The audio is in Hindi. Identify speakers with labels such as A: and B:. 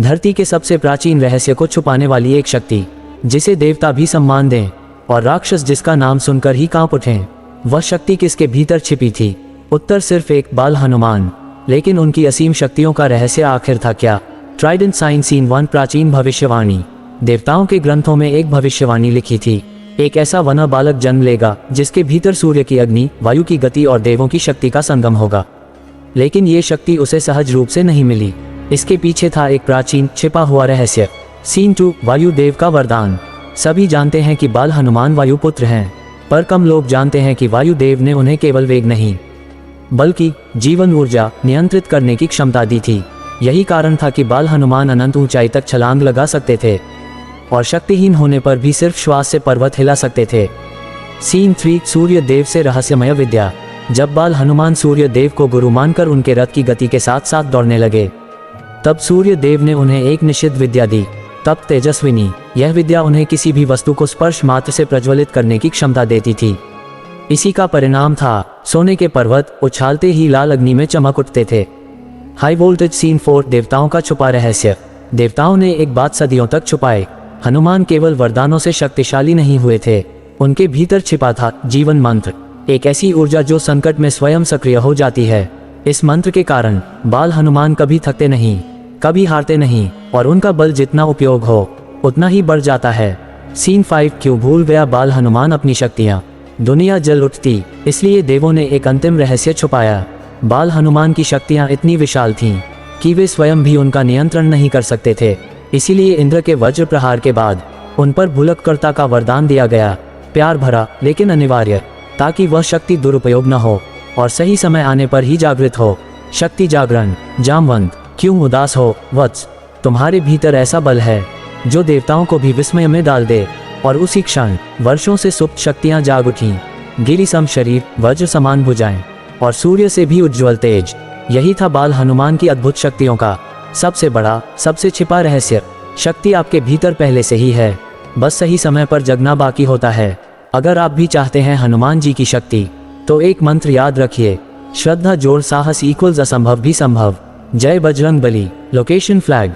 A: धरती के सबसे प्राचीन रहस्य को छुपाने वाली एक शक्ति, जिसे देवता भी सम्मान दें और राक्षस जिसका नाम सुनकर ही कांप उठें। वह शक्ति किसके भीतर छिपी थी? उत्तर सिर्फ एक, बाल हनुमान। लेकिन उनकी असीम शक्तियों का रहस्य आखिर था क्या? Trident sign scene 1। प्राचीन भविष्यवाणी। देवताओं के ग्रंथों में एक भविष्यवाणी लिखी थी, एक ऐसा वना बालक जन्म लेगा जिसके भीतर सूर्य की अग्नि, वायु की गति और देवों की शक्ति का संगम होगा। लेकिन ये शक्ति उसे सहज रूप से नहीं मिली। इसके पीछे था एक प्राचीन छिपा हुआ रहस्य। सीन 2। वायुदेव का वरदान। सभी जानते हैं कि बाल हनुमान वायुपुत्र हैं, पर कम लोग जानते हैं कि वायुदेव ने उन्हें केवल वेग नहीं बल्कि जीवन ऊर्जा नियंत्रित करने की क्षमता दी थी। यही कारण था कि बाल हनुमान अनंत ऊंचाई तक छलांग लगा सकते थे और शक्तिहीन होने पर भी सिर्फ श्वास से पर्वत हिला सकते थे। सीन 3। सूर्य देव से रहस्यमय विद्या। जब बाल हनुमान सूर्य देव को गुरु मानकर उनके रथ की गति के साथ साथ दौड़ने लगे, तब सूर्य देव ने उन्हें एक निश्चित विद्या दी, तप तेजस्विनी। यह विद्या उन्हें किसी भी वस्तु को स्पर्श मात्र से प्रज्वलित करने की क्षमता देती थी। इसी का परिणाम था सोने के पर्वत उछालते ही लाल अग्नि में चमक उठते थे। High voltage. सीन 4। देवताओं का छुपा रहस्य। देवताओं ने एक बात सदियों तक छुपाए। हनुमान केवल वरदानों से शक्तिशाली नहीं हुए थे, उनके भीतर छिपा था जीवन मंत्र, एक ऐसी ऊर्जा जो संकट में स्वयं सक्रिय हो जाती है। इस मंत्र के कारण बाल हनुमान कभी थकते नहीं, कभी हारते नहीं और उनका बल जितना उपयोग हो उतना ही बढ़ जाता है। सीन 5। क्यों भूल गया बाल हनुमान अपनी शक्तियाँ? दुनिया जल उठती, इसलिए देवों ने एक अंतिम रहस्य छुपाया। बाल हनुमान की शक्तियाँ इतनी विशाल थीं कि वे स्वयं भी उनका नियंत्रण नहीं कर सकते थे। इसीलिए इंद्र के वज्र प्रहार के बाद उन पर भुलक्कड़ता का वरदान दिया गया, प्यार भरा लेकिन अनिवार्य, ताकि वह शक्ति दुरुपयोग न हो और सही समय आने पर ही जागृत हो। शक्ति जागरण। जामवंत। क्यों उदास हो वत्स? तुम्हारे भीतर ऐसा बल है जो देवताओं को भी विस्मय में डाल दे। और उसी क्षण वर्षों से सुप्त शक्तियां जाग उठीं। गिरि सम शरीर, वज्र समान भुजाएं और सूर्य से भी उज्ज्वल तेज। यही था बाल हनुमान की अद्भुत शक्तियों का सबसे बड़ा, सबसे छिपा रहस्य। शक्ति आपके भीतर पहले से ही है, बस सही समय पर जगना बाकी होता है। अगर आप भी चाहते हैं हनुमान जी की शक्ति, तो एक मंत्र याद रखिए, श्रद्धा जोड़ साहस इक्वल्स असंभव भी संभव। जय बजरंग बली। Location flag.